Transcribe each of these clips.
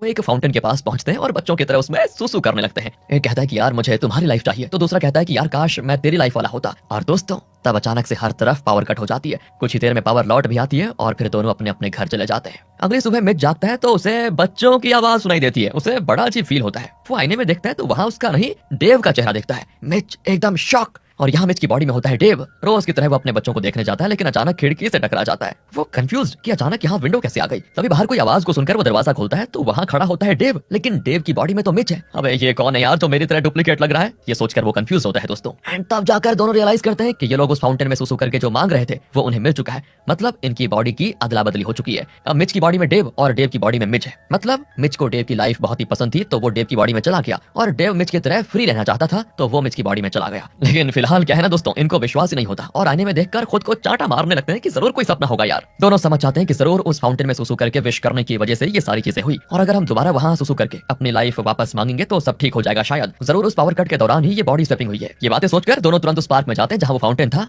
वो एक फाउंटेन के पास पहुंचते हैं और बच्चों की तरह उसमें सुसु करने लगते हैं। एक कहता है कि यार मुझे तुम्हारी लाइफ चाहिए, तो दूसरा कहता है कि यार काश मैं तेरी लाइफ वाला होता। और दोस्तों तब अचानक से हर तरफ पावर कट हो जाती है। कुछ ही देर में पावर लौट भी आती है और फिर दोनों अपने अपने घर चले जाते हैं। अगली सुबह मिच जागता है तो उसे बच्चों की आवाज सुनाई देती है। उसे बड़ा अजीब फील होता है। वो आईने में देखता है तो वहां उसका नहीं डेव का चेहरा दिखता है। मिच एकदम शॉक, और यहाँ मिच की बॉडी में होता है डेव। रोज की तरह वो अपने बच्चों को देखने जाता है, लेकिन अचानक खिड़की से टकरा जाता है। वो कंफ्यूज कि अचानक यहाँ विंडो कैसे आ गई। तभी बाहर कोई आवाज को सुनकर वो दरवाजा खोलता है तो वहाँ खड़ा होता है डेव, लेकिन डेव की बॉडी में तो मिच है। अबे ये कौन है यार, तो मेरी तरह डुप्लीकेट लग रहा है। ये सोचकर वो कंफ्यूज होता है दोस्तों। एंड तब जाकर दोनों रियलाइज करते हैं कि ये लोग उस फाउंटेन में सुसु करके जो मांग रहे थे वो उन्हें मिल चुका है। मतलब इनकी बॉडी की अदला बदली हो चुकी है। अब मिच की बॉडी में डेव और डेव की बॉडी में मिच है। मतलब मिच को डेव की लाइफ बहुत ही पसंद थी तो वो डेव की बॉडी में चला गया, और डेव मिच की तरह फ्री रहना चाहता था तो वो मिच की बॉडी में चला गया। लेकिन फिलहाल क्या है ना दोस्तों, इनको विश्वास ही नहीं होता और आईने में देखकर खुद को चांटा मारने लगते हैं कि जरूर कोई सपना होगा यार। दोनों समझ जाते हैं कि जरूर उस फाउंटेन में सुसु करके विश करने की वजह से ये सारी चीजें हुई, और अगर हम दोबारा वहां सुसु करके अपनी लाइफ वापस मांगेंगे तो सब ठीक हो जाएगा शायद। जरूर उस पावर कट के दौरान ही ये बॉडी स्वैपिंग हुई है। ये बातें सोचकर दोनों तुरंत उस पार्क में जाते हैं जहां वो फाउंटेन था।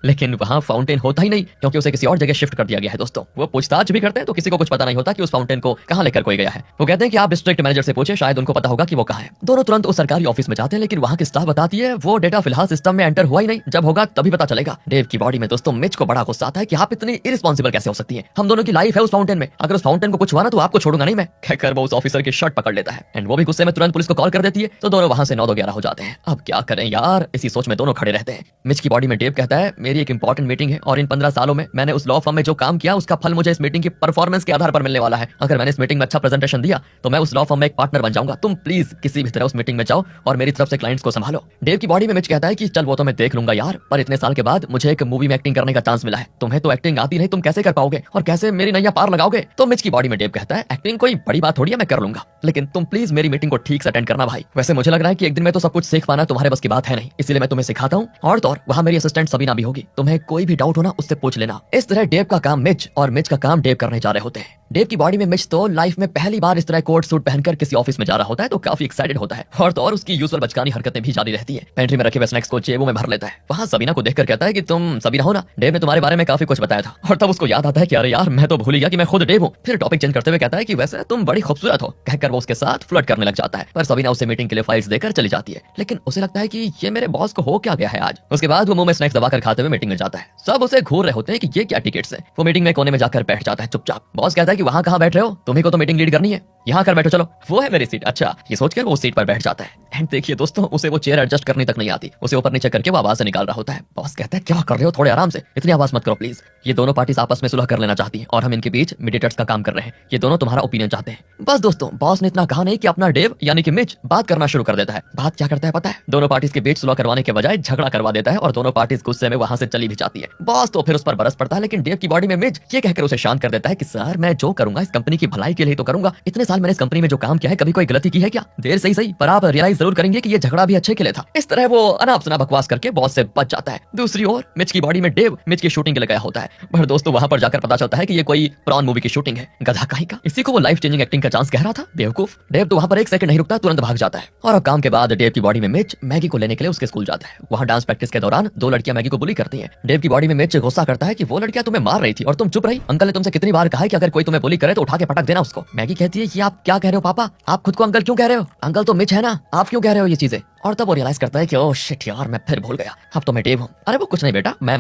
लेकिन वहां फाउंटेन होता ही नहीं, क्योंकि उसे किसी और जगह शिफ्ट कर दिया गया है दोस्तों। वो पूछताछ भी करते हैं तो किसी को कुछ पता नहीं होता कि उस फाउंटेन को कहां लेकर कोई गया है। वो कहते हैं कि आप डिस्ट्रिक्ट मैनेजर से पूछे, शायद उनको पता होगा कि वो कहां है। दोनों तुरंत उस सरकारी ऑफिस में जाते हैं, लेकिन वहां की स्टाफ बताती है वो डेटा फिलहाल सिस्टम में एंटर हुआ ही नहीं, जब होगा तभी पता चलेगा। डेव की बॉडी में दोस्तों मिच को बड़ा गुस्सा आता है कि आप इतनी इरिस्पॉन्सिबल कैसे हो सकती है। हम दोनों की लाइफ है उस फाउंटेन में, अगर उस फाउंटेन को कुछ हुआ ना तो आपको छोड़ूंगा नहीं मैं, कहकर वो उस ऑफिसर की शर्ट पकड़ लेता है। एंड वो भी गुस्से में तुरंत पुलिस को कॉल कर देती है। तो दोनों वहां से 9-11 हो जाते हैं। अब क्या करें यार, इसी सोच में दोनों खड़े रहते हैं। मिच की बॉडी में डेव कहता है मेरी एक इंपॉर्टेंट मीटिंग है और इन 15 सालों में मैंने उस लॉ फर्म में जो काम किया उसका फल मुझे इस मीटिंग की परफॉर्मेंस के आधार पर मिलने वाला है। अगर मैंने इस मीटिंग में अच्छा प्रेजेंटेशन दिया तो मैं उस लॉ फर्म में एक पार्टनर बन जाऊंगा। तुम प्लीज किसी भी तरह उस मीटिंग में जाओ और मेरी तरफ से क्लाइंट्स को संभालो। डेव की बॉडी में मिच कहता है कि चल वो तो मैं देख लूंगा यार, पर इतने साल के बाद मुझे एक मूवी में एक्टिंग करने का चांस मिला है। तुम्हें तो एक्टिंग आती नहीं, तुम कैसे कर पाओगे और कैसे मेरी नैया पार लगाओगे। तो मिच की बॉडी में डेव कहता है एक्टिंग कोई बड़ी बात थोड़ी है, मैं कर लूंगा, लेकिन तुम प्लीज मेरी मीटिंग को ठीक से अटेंड करना भाई। वैसे मुझे लग रहा है कि एक दिन में तो सब कुछ सीख पाना तुम्हारे बस की बात है नहीं, इसीलिए मैं तुम्हें सिखाता हूँ। और तो और वहाँ मेरी असिस्टेंट सबीना भी होगी, तुम्हें कोई भी डाउट हो ना उससे पूछ लेना। इस तरह डेव का काम मिच और मिच का काम डेव करने जा रहे होते हैं। डेव की बॉडी में मिच तो लाइफ में पहली बार इस तरह कोट सूट पहनकर किसी ऑफिस में जा रहा होता है तो काफी एक्साइटेड होता है, और तो और उसकी यूजुअल बचकानी हरकतें भी जारी रहती है। पेंट्री में रखे हुए स्नैक्स को जेबों में भर लेता है। वहाँ सबीना को देखकर कहता है कि तुम सबीना हो ना, डेव ने तुम्हारे बारे में काफी कुछ बताया था। और तब उसको याद आता है कि अरे यार मैं तो भूल गया कि मैं खुद डेव हूँ। फिर टॉपिक चेंज करते हुए कहता है कि वैसे तुम बड़ी खूबसूरत हो, कहकर वो उसके साथ फ्लर्ट करने लग जाता है। पर सबीना उसे मीटिंग के लिए फाइल्स देकर चली जाती है, लेकिन उसे लगता है कि ये मेरे बॉस को हो क्या गया है आज। उसके बाद वो मुंह में स्नैक्स दबाकर खाते हुए मीटिंग में जाता है। सब उसे घूर रहे होते हैं कि ये क्या टिकट्स है। वो मीटिंग में कोने में जाकर बैठ जाता है चुपचाप। बॉस कहता है कि वहाँ कहाँ बैठ रहे हो, तुम्ही को तो मीटिंग लीड करनी है, यहाँ कर बैठो, चलो वो है मेरी सीट। अच्छा, ये सोचकर वो सीट पर बैठ जाता है। एंड देखिए दोस्तों, उसे वो चेयर एडजस्ट करनी तक नहीं आती, उसे ऊपर नीचे करके वो आवाज से निकाल रहा होता है। बॉस कहता है क्या कर रहे हो, थोड़े आराम से, इतनी आवाज मत करो प्लीज। ये दोनों पार्टीज आपस में सुलह कर लेना चाहती हैं और हम इनके बीच मीडिएटर्स का काम कर रहे हैं। ये दोनों तुम्हारा ओपिनियन चाहते हैं। बस दोस्तों, बॉस ने इतना कहा नहीं कि अपना डेव यानी कि मिच बात करना शुरू कर देता है। बात क्या करता है पता है, दोनों पार्टीज के बीच सुलह करवाने के बजाय झगड़ा करवा देता है और दोनों पार्टीज गुस्से में वहां से चली भी जाती है। बॉस तो फिर उस पर बरस पड़ता है, लेकिन डेव की बॉडी में मिच ये कहकर उसे शांत कर देता है कि सर मैं जो करूंगा इस कंपनी की भलाई के लिए तो करूंगा। इतने साल मैंने इस कंपनी में जो काम किया है, कभी कोई गलती की है क्या? देर से ही सही, पर आप रियलाइज जरूर करेंगे कि ये झगड़ा भी अच्छे के लिए था। इस तरह वो अनाप शनाप बकवास करके बॉस से बच जाता है। दूसरी ओर मिच की बॉडी में डेव मिच की शूटिंग के लिए गया होता है, पर दोस्तों वहां पर जाकर पता चलता है कि ये कोई प्रॉन मूवी की शूटिंग है। गधा कहीं का, इसी को वो लाइफ चेंजिंग एक्टिंग का चांस कह रहा था, बेवकूफ। डेव तो वहां पर एक सेकंड नहीं रुकता, तुरंत भाग जाता है। और अब काम के बाद डेव की बॉडी में मिच मैगी को लेने के लिए उसके स्कूल जाता है। वहां डांस प्रैक्टिस के दौरान दो लड़कियां मैगी को बुली करती हैं। डेव की बॉडी में मिच गुस्सा करता है कि वो लड़कियां तुम्हें मार रही थी और तुम चुप रही। अंकल ने तुमसे कितनी बार कहा है कि अगर कोई तुम्हें बुली करे तो उठा के पटक देना उसको। मैगी कहती है ये आप क्या कह रहे हो पापा, आप खुद को अंकल क्यों कह रहे हो? अंकल तो मिच है ना, आप क्यों कह रहे हो ये चीजें? और तब वो रियलाइज करता है कि ओह शिट यार, मैं फिर भूल गया, अब तो मैं डेव हूँ। अरे वो कुछ नहीं बेटा, मैं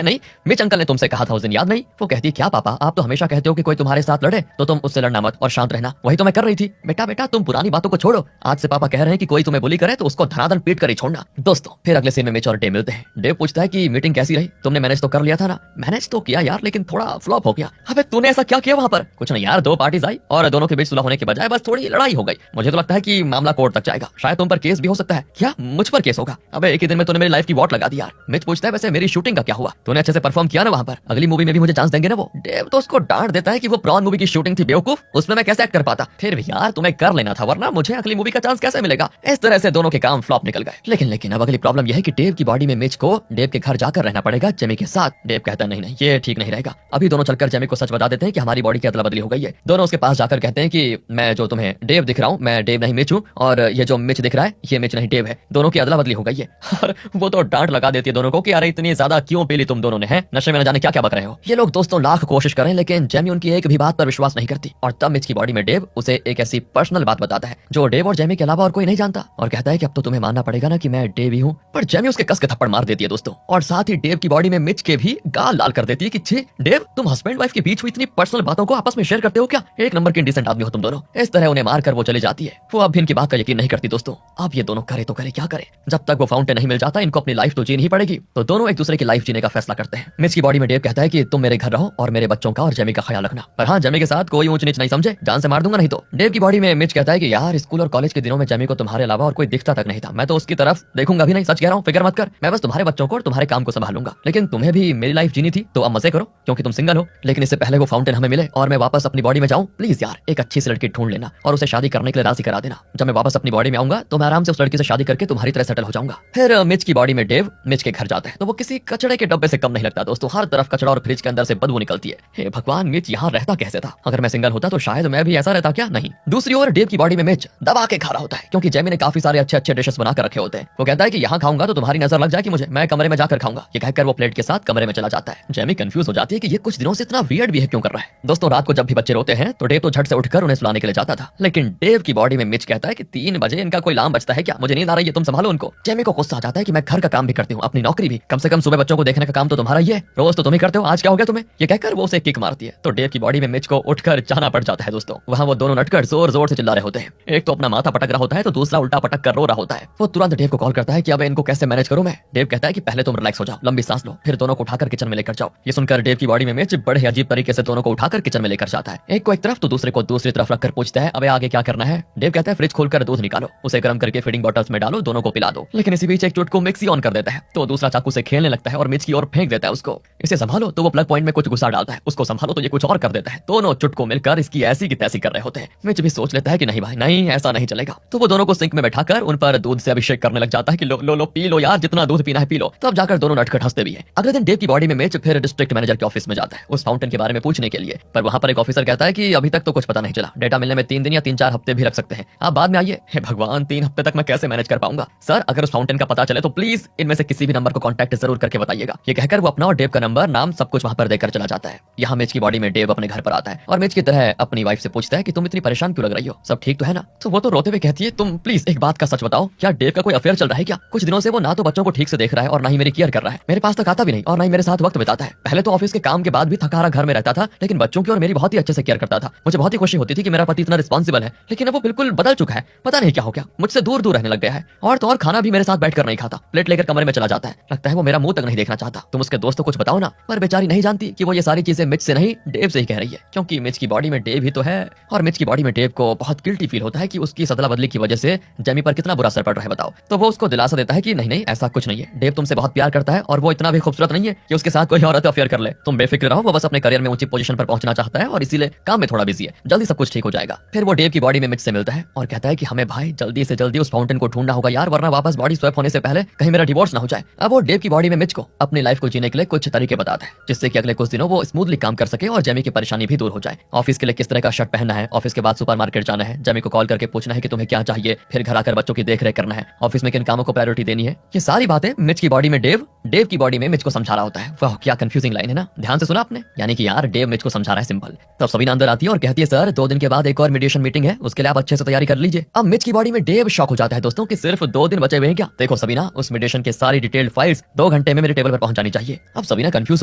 नहीं, मिच अंकल ने तुमसे कहा था उस दिन, याद नहीं? वो कहती है क्या पापा, आप तो हमेशा कहते हो कि कोई तुम्हारे साथ लड़े तो तुम उससे लड़ना मत और शांत रहना, वही तो मैं कर रही थी। बेटा बेटा तुम पुरानी बातों को छोड़ो, आज से पापा कह रहे हैं कि कोई तुम्हें बुली करे तो उसको धनाधन पीट कर ही छोड़ना। दोस्तों फिर अगले सीन में मिच और डेव मिलते हैं। डेव पूछता है कि मीटिंग कैसी रही, तुमने मैनेज तो कर लिया था ना? मैनेज तो किया यार, लेकिन थोड़ा फ्लॉप हो गया। अबे तूने ऐसा क्या किया वहां पर? कुछ नहीं यार, दो पार्टीज आई और दोनों के बीच सुलह होने के बजाय बस थोड़ी लड़ाई हो गई। मुझे तो लगता है कि मामला कोर्ट तक जाएगा, शायद तुम पर केस भी हो सकता है। क्या मुझ पर केस होगा? अबे एक ही दिन में तूने मेरी लाइफ की वॉट लगा दी यार। मिच पूछता है वैसे मेरी शूटिंग का क्या हुआ, तूने अच्छे से परफॉर्म किया ना वहां पर, अगली मूवी में भी मुझे चांस देंगे ना वो? डेव तो उसको डांट देता है कि वो प्रॉन मूवी की शूटिंग थी बेवकूफ, उसमें मैं कैसे एक्ट कर पाता। फिर भी यार तुम्हें कर लेना था, वरना मुझे अगली मूवी का चांस कैसे मिलेगा? इस तरह से दोनों के काम फ्लॉप निकल गए। लेकिन अब अगली प्रॉब्लम यह है कि डेव की बॉडी में मिच को डेव के घर जाकर रहना पड़ेगा जेमी के साथ। डेव कहता है नहीं ये ठीक नहीं रहेगा। अभी दोनों चलकर जेमी को सच बता देते हैं कि हमारी बॉडी की अदला बदली हो गई है। दोनों उसके पास जाकर कहते हैं कि मैं जो तुम्हें डेव दिख रहा हूँ, मैं डेव नहीं मिच हूँ, और ये जो मिच दिख रहा है ये मिच नहीं डेव है, दोनों की अदला बदली हो गई है। और वो तो डांट लगा देती है दोनों को कि अरे इतनी ज्यादा क्यों पी ली तुम दोनों ने, है नशे में न जाने क्या क्या बक रहे हो। ये लोग दोस्तों लाख कोशिश करें लेकिन जेमी उनकी एक भी बात पर विश्वास नहीं करती। और तब मिच की बॉडी में डेव उसे एक ऐसी पर्सनल बात बताता है जो डेव और जेमी के अलावा और कोई नहीं जानता, और कहता है कि अब तो तुम्हें मानना पड़ेगा ना कि मैं डेव ही हूँ। पर जेमी उसके कस के थप्पड़ मार देती है दोस्तों, और साथ ही डेव की बॉडी में मिच के भी गाल लाल कर देती है कि छे डेव, तुम हस्बैंड वाइफ के बीच हुई इतनी पर्सनल बातों को आपस में शेयर करते हो क्या? एक नंबर के इंडिसेंट आदमी हो तुम दोनों। इस तरह उन्हें मारकर वो चली जाती है। वो अब भी इनकी बात का यकीन नहीं करती दोस्तों। अब ये दोनों करे तो करे क्या करे, जब तक वो फाउंटेन नहीं मिल जाता इनको अपनी लाइफ तो जीनी ही पड़ेगी। तो दोनों एक दूसरे की लाइफ जीने का फैसला करते हैं। मिच की बॉडी में डेव कहता है कि तुम मेरे घर रहो और मेरे बच्चों का और जेमी का ख्याल रखना, पर हाँ जेमी के साथ कोई ऊंच नीच नहीं समझे, जान से मार दूंगा नहीं तो। डेव की बॉडी में मिच कहता है कि यार स्कूल और कॉलेज के दिनों में जेमी को तुम्हारे अलावा और कोई दिखता तक नहीं था, मैं तो उसकी तरफ देखूंगा भी नहीं, सच कह रहा हूँ, फिक्र मत कर, मैं बस तुम्हारे बच्चों को और तुम्हारे काम को संभालूंगा। लेकिन तुम्हें भी मेरी लाइफ जीनी थी तो अब मजे करो क्योंकि तुम सिंगल हो। लेकिन इससे पहले वो फाउंटेन हमें मिले और मैं वापस अपनी बॉडी में जाऊं, प्लीज यार एक अच्छी सी लड़की ढूंढ लेना और उसे शादी करने के लिए राजी करा देना। जब मैं वापस अपनी बॉडी में आऊंगा तो मैं आराम से उस लड़की से शादी करके तुम्हारी तरह सेटल हो जाऊंगा। फिर मिच की बॉडी में डेव मिच के घर जाता है तो वो किसी कचड़े के डब्बे से कम नहीं लगता दोस्तों। हर तरफ कचड़ा और फ्रिज के अंदर से बदबू निकलती है। हे भगवान, मिच यहाँ रहता कैसे था? अगर मैं सिंगल होता तो शायद मैं भी ऐसा रहता क्या? नहीं। दूसरी ओर डेव की बॉडी में मिच दबा के खा रहा होता है क्योंकि जेमी ने काफी सारे अच्छे अच्छे डिशेस बनाकर रखे होते हैं। वो कहता है कि यहाँ खाऊंगा तो तुम्हारी नजर लग जाएगी मुझे, मैं कमरे में जाकर खाऊंगा। ये कहकर वो प्लेट के साथ कमरे में चला जाता है। जेमी कंफ्यूज हो जाती है कि ये कुछ दिनों से इतना वियर्ड बिहेव क्यों कर रहा है। दोस्तों रात को जब भी बच्चे रोते हैं तो डेव तो झट से उठकर उन्हें सुलाने के लिए जाता था, लेकिन डेव की बॉडी में मिच कहता है कि 3 बजे इनका कोई अलार्म बजता है क्या? मुझे नींद आ रही है, तुम संभालो उनको। जेमी को गुस्सा आ जाता है कि मैं घर का काम भी करती हूँ, अपनी नौकरी भी, कम से कम सुबह बच्चों को देखने का काम तो तुम्हारा ही है, रोज तो तुम ही करते हो, आज क्या हो गया तुम्हें? ये कहकर वो उसे किक मारती है तो डेव की बॉडी में मिच को उठकर जाना पड़ जाता है दोस्तों। वहाँ वो दोनों नटकर जोर जोर से चिल्ला रहे होते हैं। एक तो अपना माथा पटक रहा होता है तो दूसरा उल्टा पटक कर रो रहा होता है। वो तुरंत डेव को कॉल करता है कि अब इनको कैसे मैनेज करूं मैं। डेव कहता है कि पहले तुम रिलैक्स हो जाओ, लंबी सांस लो, फिर दोनों को उठाकर किचन में लेकर जाओ। ये सुनकर डेव की बॉडी में मिच बड़े अजीब तरीके से दोनों को उठाकर किचन में लेकर जाता है। एक को एक तरफ तो दूसरे को दूसरी तरफ रखकर पूछता है अबे आगे क्या करना है? डेव कहता है फ्रिज खोलकर दूध निकालो, उसे गर्म करके फीडिंग बॉटल्स में डालो, दोनों को पिला दो। लेकिन इसी बीच एक चुटकू मिक्सी ऑन कर देता है तो दूसरा चाकू से खेलने लगता है और मिच की ओर फेंक देता है उसको। इसे संभालो तो वो प्लग पॉइंट में कुछ गुस्सा डालता है, उसको संभालो तो ये कुछ और कर देता है। दोनों चुटकू मिलकर इसकी ऐसी की तैसी कर रहे होते हैं। मिच भी सोच लेता है कि नहीं भाई नहीं, ऐसा नहीं चलेगा। तो वो दोनों को सिंक में बैठाकर उन पर दूध से अभिषेक करने लग जाता है कि लो लो लो पी लो यार, जितना दूध पीना है पी लो। तब जाकर दोनों नटखट हंसते भी हैं। अगले दिन डेव की बॉडी में मिच फिर डिस्ट्रिक्ट मैनेजर के ऑफिस में जाता है उस फाउंटेन के बारे में पूछने के लिए। पर वहां पर एक ऑफिसर कहता है कि अभी तक तो कुछ पता नहीं चला, डेटा मिलने में 3 दिन या 3-4 हफ्ते भी लग सकते हैं, आप बाद में आइए। हे भगवान, 3 हफ्ते तक मैं कैसे मैनेज कर पाऊंगा? सर अगर उस फाउंटेन का पता चले तो प्लीज इनमें से किसी भी नंबर को कॉन्टैक्ट जरूर करके बताइएगा। ये कहकर वो अपना और डेव का नंबर नाम सब कुछ वहां पर देकर चला जाता है। यहाँ मिच की बॉडी में डेव अपने घर पर आता है और मिच की तरह अपनी वाइफ से पूछता है कि तुम इतनी परेशान क्यों लग रही हो, सब ठीक तो है ना? तो वो तो रोते हुए कहती है तुम प्लीज एक बात का सच बताओ, क्या डेव का कोई अफेयर चल रहा है क्या? कुछ दिनों से वो ना तो बच्चों को ठीक से देख रहा है और ना ही मेरी केयर कर रहा है, मेरे पास तक आता भी नहीं और ना ही मेरे साथ वक्त बिताता है। पहले तो ऑफिस के काम के बाद भी थका घर में रहता था, लेकिन बच्चों की और मेरी बहुत ही अच्छे से केयर करता था। मुझे बहुत ही खुशी होती थी कि मेरा पति इतना रिस्पॉन्सिबल है, लेकिन अब वो बिल्कुल बदल चुका है। पता नहीं क्या हो गया, मुझसे दूर दूर रहने लग गया है और तो और खाना भी मेरे साथ बैठकर नहीं खाता, प्लेट लेकर कमरे में चला जाता है। लगता है वो मेरा मुंह तक नहीं देखना चाहता। तुम उसके दोस्त को कुछ बताओ ना। पर बेचारी नहीं जानती कि वो ये सारी चीजें मिच से नहीं डेव से ही कह रही है, क्योंकि मिच की बॉडी में डेव ही तो है। और मिच की बॉडी में डेव को बहुत गिल्टी फील होता है कि उसकी सदला बदली की वजह से जेमी पर कितना बुरा असर पड़ रहा है बताओ। तो वो उसको दिलासा देता है कि नहीं नहीं ऐसा कुछ नहीं है, डेव तुमसे बहुत प्यार करता है और वो इतना भी खूबसूरत नहीं है कि उसके साथ कोई औरत अफेयर कर ले। तुम बेफिक्र रहो, वो बस अपने करियर में ऊंची पोजीशन पर पहुंचना चाहता है और इसीलिए काम में थोड़ा बिजी है, जल्दी सब कुछ ठीक हो जाएगा। फिर वो डेव की बॉडी में मिच से मिलता है और कहता है कि हमें भाई जल्दी से जल्दी उस फाउंटेन को ढूंढना होगा यार, वरना वापस बॉडी स्वैप होने से पहले कहीं मेरा डिवोर्स ना हो जाए। अब वो डेव की बॉडी में मिच को अपनी लाइफ को जीने के लिए कुछ तरीके बताता है जिससे कि अगले कुछ दिनों वो स्मूथली काम कर सके और जेमी की परेशानी भी दूर हो जाए। ऑफिस के लिए किस तरह का शर्ट पहनना है, ऑफिस के बाद सुपरमार्केट जाना है, जेमी को कॉल करके पूछना है कि तुम्हें क्या चाहिए, फिर घर आकर बच्चों की देखरेख करना है, ऑफिस में किन कामों को प्रायोरिटी देनी है। ये सारी बातें मिच की बॉडी में डेव की बॉडी में मिच को समझा रहा होता है। वाह क्या कंफ्यूजिंग लाइन है ना, ध्यान से सुना आपने? यानी कि यार डेव मिच को समझा रहा है सिंपल। तब सबीना अंदर आती है और कहती है सर 2 दिन के बाद एक और मीडिएशन मीटिंग है, उसके लिए आप अच्छे से तैयारी कर लीजिए। अब मिच की बॉडी में डेव शॉक हो जाता है दोस्तों कि सिर्फ 2 दिन बचे हुए हैं क्या? देखो सबीना, उस मीडिएशन के सारी डिटेल्ड फाइल्स 2 घंटे में मेरे टेबल पर पहुंच जानी चाहिए। अब सबीना कंफ्यूज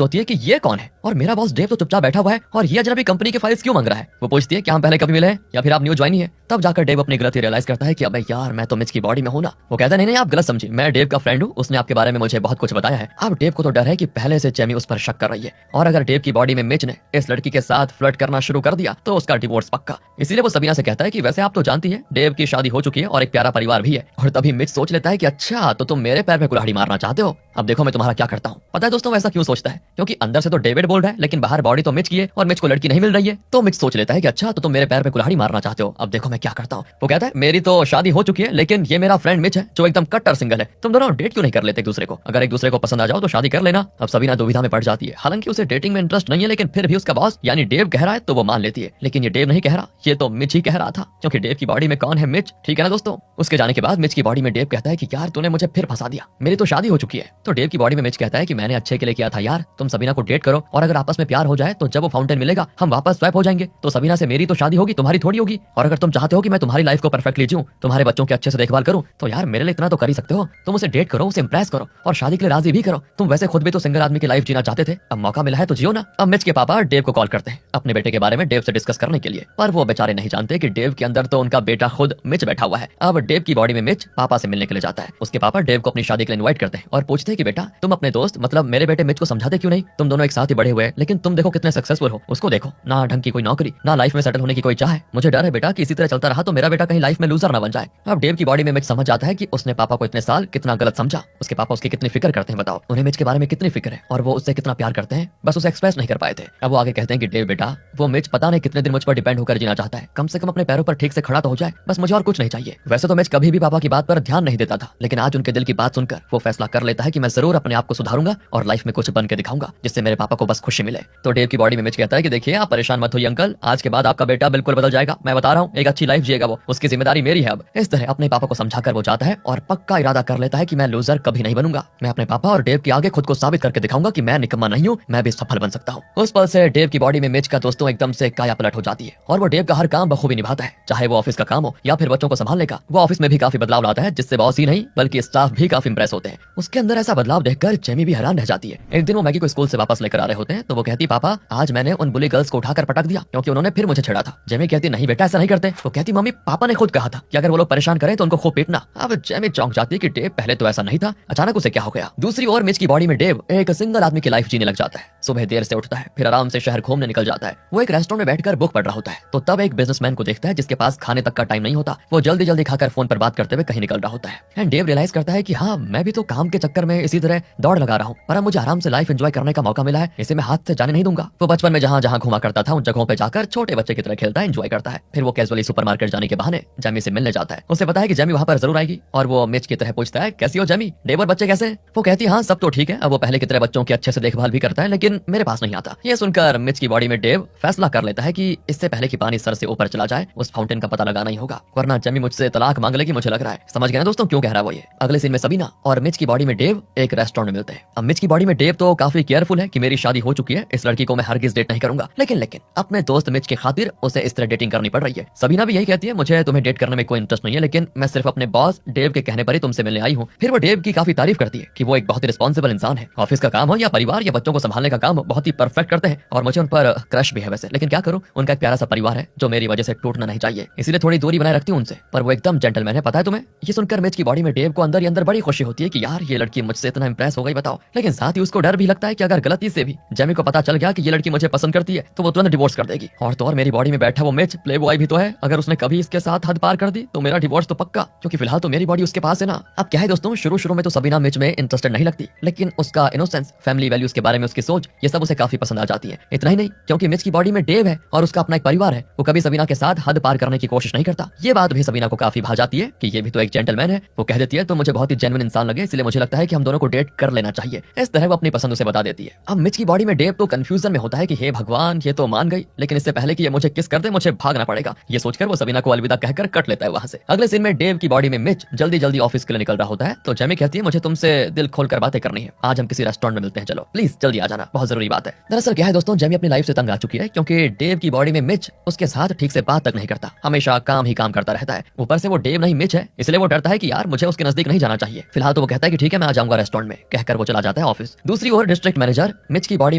होती है कि ये कौन है और मेरा बॉस डेव तो चुपचाप बैठा हुआ है और ये अजनबी कंपनी के फाइल्स क्यों मांग रहा है? वो पूछती है क्या हम पहले कभी मिले हैं या फिर आप न्यू ज्वाइन ही है? तब जाकर डेव अपनी गलती रियलाइज करता है कि अबे यार मैं तो मिच की बॉडी में हूं ना। वो कहता है नहीं आप गलत समझी, मैं डेव का फ्रेंड हूं, उसने आपके बारे में मुझे बहुत कुछ बताया है। अब डेव को तो डर है कि पहले से जेमी उस पर शक कर रही है और अगर डेव की बॉडी में मिच ने इस लड़की के साथ फ्लर्ट करना शुरू कर दिया तो उसका डिवोर्स पक्का। इसीलिए वो सबीना से कहता है कि वैसे आप तो जानती है डेव की शादी हो चुकी है और एक प्यारा परिवार भी है। और तभी मिच सोच लेता है कि अच्छा तो तुम मेरे पैर पे कुल्हाड़ी मारना चाहते हो, अब देखो मैं तुम्हारा क्या करता हूँ। पता है दोस्तों वैसा क्यों सोचता है? क्योंकि अंदर से तो डेविड बोल रहा है लेकिन बाहर बॉडी तो मिच की है और मिच को लड़की नहीं मिल रही है। तो मिच सोच लेता है कि अच्छा तो तुम मेरे पैर पे कुल्हाड़ी मारना चाहते हो, अब देखो मैं क्या करता हूँ। वो कहता है मेरी तो शादी हो चुकी है लेकिन ये मेरा फ्रेंड मिच है जो एकदम कट्टर सिंगल है, तुम दोनों डेट क्यों नहीं कर लेते एक दूसरे को? अगर एक दूसरे को पसंद आ जाओ तो शादी कर लेना। अब सबीना दुविधा में पड़ जाती है, हालांकि उसे डेटिंग में इंटरेस्ट नहीं है लेकिन फिर भी उसका बॉस यानी डेव कह रहा है तो वो मान लेती है। लेकिन ये डेव नहीं कह रहा, ये तो मिच ही कह रहा था, क्योंकि डेव की बॉडी में कौन है? मिच, ठीक है ना दोस्तों। उसके जाने के बाद बाद मिच की बॉडी में डेव कहता है कि यार तूने मुझे फिर फंसा दिया, मेरी तो शादी हो चुकी है। तो डेव की बॉडी में मिच कहता है कि मैंने अच्छे के लिए किया था यार, तुम सबीना को डेट करो और अगर आपस में प्यार हो जाए तो जब वो फाउंटेन मिलेगा हम वापस स्वैप हो जाएंगे। तो सबीना से मेरी तो शादी होगी, तुम्हारी थोड़ी होगी। और अगर तुम चाहते हो कि मैं तुम्हारी लाइफ को परफेक्टली जीऊं, तुम्हारे बच्चों की अच्छे से देखभाल करूं, तो यार मेरे लिए इतना तो कर ही सकते हो। तुम उसे डेट करो, उसे इंप्रेस करो और शादी के लिए राजी भी करो। तुम वैसे खुद भी तो सिंगल आदमी की लाइफ जीना चाहते थे, अब मौका मिला है तो जियो ना। अब मिच के पापा डेव को कॉल करते हैं अपने बेटे के बारे में डेव से डिस्कस करने के लिए, पर वो बेचारे नहीं जानते कि डेव के अंदर तो उनका बेटा खुद मिच बैठा हुआ है। अब डेव की बॉडी में मिच पापा से मिलने के लिए जाता है। उसके पापा डेव को अपनी शादी के लिए इनवाइट करते हैं और पूछते हैं कि बेटा तुम अपने दोस्त मतलब मेरे बेटे मिच को समझाते क्यों नहीं, तुम दोनों एक साथ ही बड़े हुए, लेकिन तुम देखो कितने सक्सेसफुल हो, उसको देखो ना ढंग की कोई नौकरी ना लाइफ में सेटल होने की कोई चाह है। मुझे डर है बेटा कि इसी तरह चलता रहा तो मेरा बेटा कहीं लाइफ में लूजर ना बन जाए। अब डेव की बॉडी में मिच समझ जाता है कि उसने पापा को इतने साल कितना गलत समझा। उसके पापा उसकी कितनी फिक्र करते हैं, बताओ उन्हें मिच के बारे में कितनी फिक्र है और वो उससे कितना प्यार करते हैं, बस उसे एक्सप्रेस नहीं कर पाए थे। अब वो आगे कहते हैं कि डेव बेटा वो मिच पता नहीं कितने दिन मुझ पर डिपेंड होकर जीना चाहता है, कम से कम अपने पैरों पर ठीक से खड़ा तो हो जाए, बस मुझे और कुछ नहीं चाहिए। वैसे तो मिच कभी भी पापा की बात पर ध्यान नहीं देता था, लेकिन आज उनके दिल की बात सुनकर वो फैसला कर लेता है कि मैं जरूर अपने आप को सुधारूंगा और लाइफ में कुछ बन के दिखाऊंगा जिससे मेरे पापा को बस खुशी मिले। तो डेव की बॉडी में मिच कहता है कि देखिए आप परेशान मत होइए अंकल, आज के बाद आपका बेटा बिल्कुल बदल जाएगा, मैं बता रहा हूँ एक अच्छी लाइफ जिएगा वो, उसकी जिम्मेदारी मेरी है। अब इस तरह अपने पापा को समझाकर वो जाता है और पक्का इरादा कर लेता है कि मैं लूजर कभी नहीं बनूंगा, मैं अपने पापा और डेव के आगे खुद को साबित करके दिखाऊंगा कि मैं निकम्मा नहीं हूँ, मैं भी सफल बन सकता हूँ। उस पल से डेव की बॉडी में मिच का दोस्तों एकदम से काया पलट हो जाती है और वो डेव का हर काम बखूबी निभाता है, चाहे वो ऑफिस का काम हो या फिर बच्चों को संभालने का। वो ऑफिस में भी काफी बदलाव लाता है जिससे बॉस ही नहीं बल्कि स्टाफ भी काफी इंप्रेस होते हैं। उसके अंदर ऐसा बदलाव देखकर जेमी भी हैरान रह जाती है। एक दिन वो मैगी को स्कूल से वापस लेकर आ रहे होते हैं तो वो कहती पापा आज मैंने उन बुली गर्ल्स को उठाकर पटक दिया क्योंकि उन्होंने फिर मुझे छेड़ा था। जेमी कहती नहीं बेटा ऐसा नहीं करते। वो कहती मम्मी पापा ने खुद कहा था कि अगर वो लोग परेशान करें तो उनको खूब पीटना। अब जेमी चौंक जाती है कि डेव पहले तो ऐसा नहीं था, अचानक उसे क्या हो गया। दूसरी ओर मिच की बॉडी में डेव एक सिंगल आदमी की लाइफ जीने लग जाता है। सुबह देर से उठता है, फिर आराम से शहर घूमने निकल जाता है। वो एक रेस्टोरेंट में बैठकर बुक पढ़ रहा होता है तो तब एक बिजनेसमैन को देखता है जिसके पास खाने तक का टाइम नहीं होता। वो जल्दी जल्दी खाकर फोन पर बात करते हुए कहीं निकल रहा होता है एंड डेव रियलाइज करता है कि हाँ मैं भी तो काम के चक्कर में इसी तरह दौड़ लगा रहा हूँ, पर अब मुझे आराम से लाइफ एंजॉय करने का मौका मिला है, इसे मैं हाथ से जाने नहीं दूंगा। वो बचपन में जहाँ जहाँ घुमा करता था उन जगहों पे जाकर छोटे बच्चे की तरह खेलता है, एंजॉय करता है। फिर वो कैजुअली सुपरमार्केट जाने के बहाने जेमी से मिलने जाता है। उसे पता है कि जेमी वहाँ पर जरूर आएगी और वो मिच की तरह पूछता है कैसी हो जेमी, डेव और बच्चे कैसे? वो कहती है हाँ सब तो ठीक है। अब वो पहले की तरह बच्चों की अच्छे से देखभाल भी करता है लेकिन मेरे पास नहीं आता। ये सुनकर मिच की बॉडी में डेव फैसला कर लेता है कि इससे पहले कि पानी सर से ऊपर चला जाए उस फाउंटेन का पता लगाना ही होगा, वरना जेमी मुझसे तलाक मांग लेगी मुझे लग रहा है। समझ गए ना दोस्तों क्यों कह रहा है वो ये। अगले सीन में सबीना और मिच की बॉडी में डेव एक रेस्टोरेंट में मिलते हैं। अब मिच की बॉडी में डेव तो काफी केयरफुल है कि मेरी शादी हो चुकी है, इस लड़की को मैं हरगिज डेट नहीं करूंगा, लेकिन अपने दोस्त मिच की खातिर उसे इस तरह डेटिंग करनी पड़ रही है। सबीना भी यही कहती है मुझे तुम्हें डेट करने में कोई इंटरेस्ट नहीं है, लेकिन मैं सिर्फ अपने बॉस डेव के कहने पर ही तुमसे मिलने आई हूँ। फिर वो डेव की काफी तारीफ करती है कि वो एक बहुत ही रिस्पॉन्सिबल इंसान है, ऑफिस का काम हो या परिवार या बच्चों को संभालने का काम बहुत ही परफेक्ट करते हैं और मुझे उन पर क्रश भी है वैसे, लेकिन क्या करूं उनका एक प्यारा सा परिवार है जो मेरी वजह से टूटना नहीं चाहिए, इसीलिए थोड़ी दूरी बनाए रखती हूँ उनसे। पर वो एकदम जेंटलमैन है, पता है तुम्हें। ये सुनकर मिच की बॉडी में डेव को अंदर ही अंदर बड़ी खुशी होती है कि यार ये लड़की मुझसे इतना इंप्रेस हो गई बताओ, लेकिन साथ ही उसको डर भी लगता है कि अगर गलती से भी जेमी को पता चल गया कि ये लड़की मुझे पसंद करती है तो वो तुरंत डिवोर्स कर देगी। और तो और मेरी बॉडी में बैठा वो मिच प्ले बॉय भी तो है, अगर उसने कभी इसके साथ हद पार कर दी तो मेरा डिवोर्स तो पक्का, क्योंकि फिलहाल तो मेरी बॉडी उसके पास है ना। अब क्या है दोस्तों, शुरू में तो सबीना मिच में इंटरेस्टेड नहीं लगती, लेकिन उसका इनोसेंस, फैमिली वैल्यूज के बारे में उसकी सोच, ये सब उसे काफी पसंद आ जाती है। इतना ही नहीं, क्योंकि मिच की बॉडी में डेव है और उसका अपना एक परिवार है, वो कभी सबीना के साथ हद पार करने की कोशिश नहीं करता। ये बात भी सबीना को काफी भा जाती है कि ये भी तो एक जेंटलमैन है। वो कह देती है तो मुझे बहुत ही जेन्युइन इंसान लगे, इसलिए मुझे लगता है कि हम दोनों को डेट कर लेना चाहिए। इस तरह वो अपनी पसंद उसे बता देती है। अब मिच की बॉडी में डेव तो कंफ्यूजन में होता है कि हे भगवान ये तो मान गई, लेकिन इससे पहले कि ये मुझे किस कर दे मुझे भागना पड़ेगा। ये सोचकर वो सबीना को अलविदा कहकर कट लेता है वहां से। अगले सीन में डेव की बॉडी में मिच जल्दी जल्दी ऑफिस के लिए निकल रहा होता है तो जेमी कहती है मुझे तुमसे दिल खोलकर बातें करनी है, आज हम किसी रेस्टोरेंट में मिलते हैं, चलो प्लीज जल्दी आ जाना, बहुत जरूरी बात है। दरअसल क्या है दोस्तों, जेमी अपनी लाइफ से तंग आ चुकी है क्योंकि डेव की बॉडी में मिच उसके साथ ठीक से बात तक नहीं करता, हमेशा काम ही काम करता रहता है। ऊपर से वो डेव नहीं मिच है, इसलिए वो डरता है कि यार मुझे उसके नजदीक नहीं जाना चाहिए। फिलहाल तो वो कहता है कि ठीक है मैं आ जाऊंगा रेस्टोरेंट में, कहकर वो चला जाता है ऑफिस। दूसरी ओर डिस्ट्रिक्ट मैनेजर मिच की बॉडी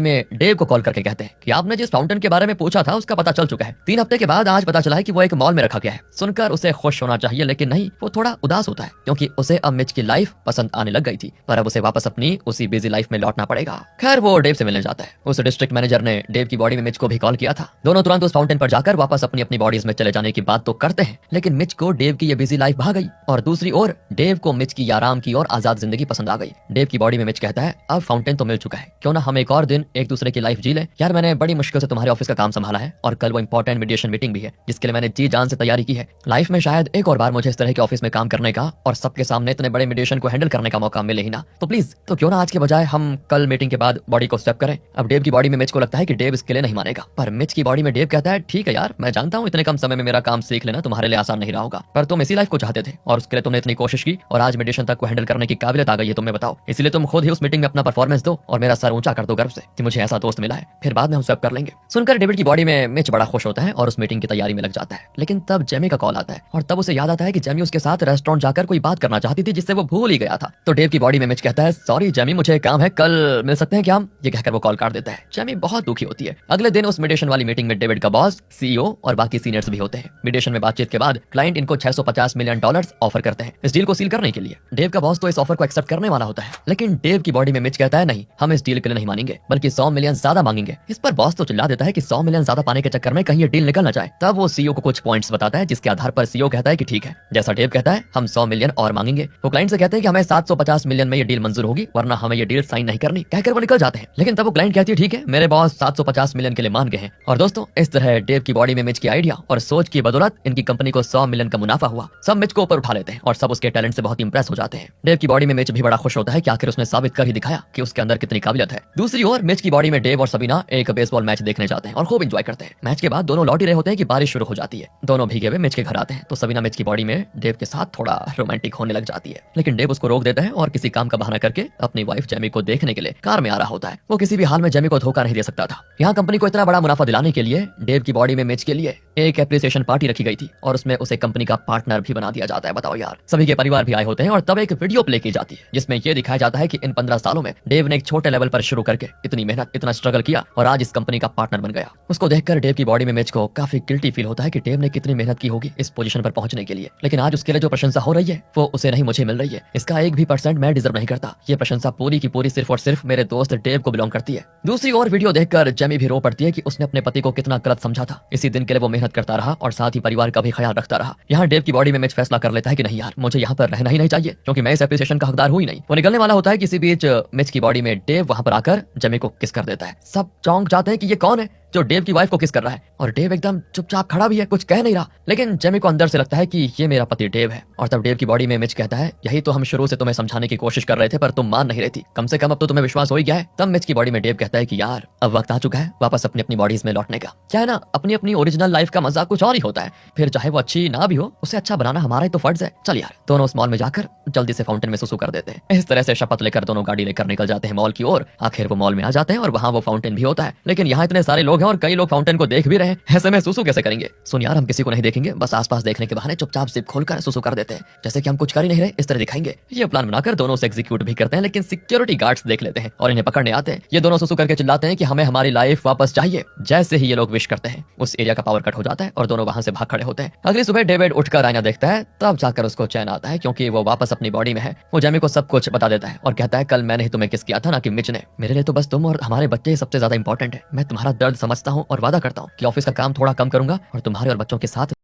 में डेव को कॉल करके कहते हैं कि आपने जिस फाउंटेन के बारे में पूछा था उसका पता चल चुका है। 3 हफ्ते के बाद आज पता चला है कि वो एक मॉल में रखा गया है। सुनकर उसे खुश होना चाहिए, लेकिन नहीं, वो थोड़ा उदास होता है क्योंकि उसे अब मिच की लाइफ पसंद आने लग गई थी, पर अब उसे वापस अपनी उसी बिजी लाइफ में लौटना पड़ेगा। खैर वो डेव से मिलने जाता है। उस डिस्ट्रिक्ट मैनेजर ने डेव की बॉडी में मिच को भी कॉल किया था। दोनों तुरंत उस फाउंटेन पर जाकर वापस अपनी अपनी बॉडीज में चले जाने की बात तो करते हैं, लेकिन मिच को डेव की ये बिजी लाइफ भा गई और दूसरी ओर डेव को मिच की आराम की और आजाद जिंदगी पसंद आ गई। डेव की बॉडी में मिच कहता है अब फाउंटेन तो मिल चुका है, क्यों ना हम एक और दिन एक दूसरे की लाइफ जी ले। यार मैंने बड़ी मुश्किल से तुम्हारे ऑफिस का काम संभाला है और कल वो इंपॉर्टेंट मीडिएशन मीटिंग भी है जिसके लिए मैंने जी जान से तैयारी की है। लाइफ में शायद एक और बार मुझे इस तरह के ऑफिस में काम करने का और सबके सामने इतने बड़े मीडिएशन को हैंडल करने का मौका मिले ही ना, तो प्लीज तो क्यों ना आज के बजाय हम कल मीटिंग के बाद बॉडी को स्वैप करें। अब डेव की बॉडी में मिच को लगता है कि डेव इसके लिए नहीं मानेगा, पर मिच की बॉडी में डेव कहता है ठीक है यार मैं जानता हूँ इतने कम समय में मेरा काम सीख लेना तुम्हारे लिए आसान नहीं रहा होगा, पर तुम इसी लाइफ को चाहते थे और उसके लिए तुमने इतनी कोशिश की और आज मेडिटेशन तक को हैंडल करने की काबिलियत आ गई है, तुम्हें बताओ। इसलिए तुम खुद ही उस मीटिंग में अपना परफॉर्मेंस दो और मेरा सर ऊंचा कर दो गर्व से कि मुझे ऐसा दोस्त मिला है, फिर बाद में हम सब कर लेंगे। सुनकर डेविड की बॉडी में मिच बड़ा खुश होता है और उस मीटिंग की तैयारी में लग जाता है। लेकिन तब जेमी का कॉल आता है और तब उसे याद आता है कि जेमी उसके साथ रेस्टोरेंट जाकर कोई बात करना चाहती थी जिससे वो भूल ही गया था। तो डेव की बॉडी में मिच कहता है, सॉरी जेमी, मुझे काम है, कल मिल सकते हैं क्या हम? ये कहकर वो कॉल काट देता है। जेमी बहुत दुखी होती है। अगले दिन उस मेडिटेशन वाली मीटिंग में डेविड का बॉस, सीईओ और बाकी सीनियर्स भी होते हैं। मेडिटेशन में बातचीत के बाद क्लाइंट इनको $650 मिलियन ऑफर करते हैं इस डील को सील करने के लिए। डेव का बॉस तो इस ऑफर को एक्सेप्ट करने वाला होता है, लेकिन डेव की बॉडी में मिच कहता है, नहीं, हम इस डील के लिए नहीं मानेंगे, बल्कि 100 मिलियन ज्यादा मांगेंगे। इस पर बॉस तो चिल्ला देता है कि 100 मिलियन ज्यादा पाने के चक्कर में कहीं ये डील निकल ना जाए। तब वो सीईओ को कुछ पॉइंट्स बताता है जिसके आधार पर सीईओ कहता है कि ठीक है, जैसा डेव कहता है हम 100 मिलियन और मांगेंगे। वो क्लाइंट से कहते हैं कि हमें 750 मिलियन में ये डील मंजूर होगी, वरना हमें ये डील साइन नहीं करनी, कहकर वो निकल जाते हैं। लेकिन तब वो क्लाइंट कहती है, ठीक है, मेरे बॉस 750 मिलियन के लिए मान गए हैं। और दोस्तों, इस तरह डेव की बॉडी में मिच की आइडिया और सोच की बदौलत इनकी कंपनी को 100 मिलियन का मुनाफा हुआ। सब मिच को ऊपर उठा लेते हैं और सब उसके टैलेंट से बहुत इंप्रेस हो जाते हैं। डेव की बॉडी में मिच भी बड़ा खुश होता है कि आखिर उसने साबित कर ही दिखाया कि उसके अंदर कितनी काबिलियत है। दूसरी ओर मिच की बॉडी में डेव और सबीना एक बेसबॉल मैच देखने जाते हैं और खूब एंजॉय करते हैं। मैच के बाद दोनों लौट ही रहे होते हैं कि बारिश शुरू हो जाती है। दोनों भीगे हुए मिच के घर आते हैं तो सबीना मिच की बॉडी में डेव के साथ थोड़ा रोमांटिक होने लग जाती है, लेकिन डेव उसको रोक देता है और किसी काम का बहाना करके अपनी वाइफ जेमी को देखने के लिए कार में आ रहा होता है। वो किसी भी हाल में जेमी को धोखा नहीं दे सकता था। यहाँ कंपनी को इतना बड़ा मुनाफा दिलाने के लिए डेव की बॉडी में मिच के लिए एक एप्रिसिएशन पार्टी रखी गई थी और उसमें उसे कंपनी का पार्टनर भी बना दिया जाता है। बताओ यार, सभी के परिवार भी आए होते हैं और तब एक वीडियो प्ले की जाती है जिसमें यह दिखाया जाता है कि इन 15 सालों में डेव ने एक छोटे लेवल पर शुरू करके इतनी मेहनत, इतना स्ट्रगल किया और आज इस कंपनी का पार्टनर बन गया। उसको देखकर डेव की बॉडी में मिच को काफी गिल्टी फील होता है कि डेव ने कितनी मेहनत की होगी इस पोजीशन पर पहुंचने के लिए, लेकिन आज उसके लिए जो प्रशंसा हो रही है वो उसे नहीं, मुझे मिल रही है। इसका 1% मैं डिजर्व नहीं करता। ये प्रशंसा पूरी की पूरी सिर्फ और सिर्फ मेरे दोस्त डेव को बिलोंग करती है। दूसरी ओर वीडियो देखकर जेमी भी रो पड़ती है कि उसने अपने पति को कितना गलत समझा था। इसी दिन के लिए वो मेहनत करता रहा और साथ ही परिवार का भी ख्याल रखता रहा। यहाँ डेव की बॉडी में मिच फैसला कर लेता है कि नहीं यार, मुझे यहाँ पर रहना ही नहीं चाहिए क्योंकि मैं इस एप्रिसिएशन का हकदार हूँ ही नहीं। वो निकलने वाला होता है, किसी बीच मिच की बॉडी में डेव वहां पर आकर जेमी को किस कर देता है। सब चौंक जाते हैं कि ये कौन है जो डेव की वाइफ को किस कर रहा है, और डेव एकदम चुपचाप खड़ा भी है, कुछ कह नहीं रहा। लेकिन जेमी को अंदर से लगता है कि ये मेरा पति डेव है। और तब डेव की बॉडी में मिच कहता है, यही तो हम शुरू से तुम्हें समझाने की कोशिश कर रहे थे पर तुम मान नहीं रही थी, कम से कम अब तो तुम्हें विश्वास हो ही गया है। तब मिच की बॉडी में डेव कहता है कि यार, अब वक्त आ चुका है वापस अपनी अपनी बॉडीज में लौटने का। क्या है ना, अपनी अपनी ओरिजिनल लाइफ का मजा कुछ और ही होता है, फिर चाहे वो अच्छी ना भी हो, उसे अच्छा बनाना हमारा ही तो फर्ज है। चल यार, दोनों उस मॉल में जाकर जल्दी से फाउंटेन में सुसु कर देते हैं। इस तरह से शपथ लेकर दोनों गाड़ी लेकर निकल जाते हैं मॉल की ओर। आखिर वो मॉल में आ जाते हैं और वहाँ वो फाउंटेन भी होता है, लेकिन यहाँ इतने सारे लोग हैं और कई लोग फाउंटेन को देख भी रहे हैं। ऐसे में सुसु कैसे करेंगे? सुन यार, हम किसी को नहीं देखेंगे, बस आसपास देखने के बहाने चुपचाप जिप खोलकर सुसु कर देते हैं, जैसे कि हम कुछ कर ही नहीं रहे, इस तरह दिखाएंगे। ये प्लान बनाकर दोनों से एग्जीक्यूट भी करते हैं, लेकिन सिक्योरिटी गार्ड्स देख लेते हैं और इन्हें पकड़ने आते हैं। ये दोनों सुसु करके चिल्लाते हैं कि हमें हमारी लाइफ वापस चाहिए। जैसे ही ये लोग विश करते हैं, उस एरिया का पावर कट हो जाता है और दोनों वहां से भाग खड़े होते हैं। अगली सुबह डेविड उठकर आईना देखता है, तब जाकर उसको चैन आता है क्योंकि वो वापस अपनी बॉडी में है। वो जेमी को सब कुछ बता देता है और कहता है, कल मैंने ही तुम्हें किस किया था ना कि मिच ने। मेरे लिए तो बस तुम और हमारे बच्चे सबसे ज्यादा इंपॉर्टेंट है। मैं तुम्हारा दर्द समझता हूँ और वादा करता हूँ कि ऑफिस का काम थोड़ा कम करूंगा और तुम्हारे और बच्चों के साथ